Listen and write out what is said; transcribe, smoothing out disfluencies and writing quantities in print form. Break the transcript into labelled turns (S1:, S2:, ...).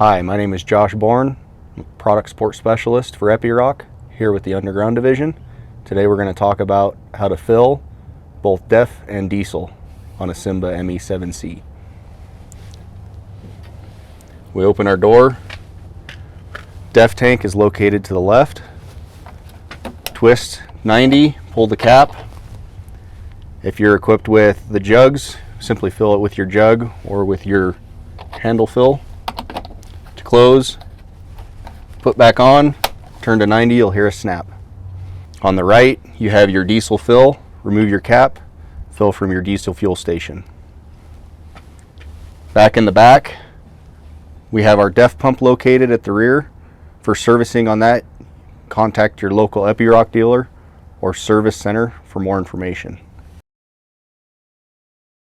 S1: Hi, my name is Josh Bohrn, Product Support Specialist for Epiroc, here with the Underground Division. Today we're going to talk about how to fill both DEF and diesel on a Simba ME7C. We open our door. DEF tank is located to the left. Twist 90, pull the cap. If you're equipped with the jugs, simply fill it with your jug or with your handle fill. To close, put back on, turn to 90, you'll hear a snap. On the right, you have your diesel fill. Remove your cap, fill from your diesel fuel station. Back in the back, we have our DEF pump located at the rear. For servicing on that, contact your local Epiroc dealer or service center for more information.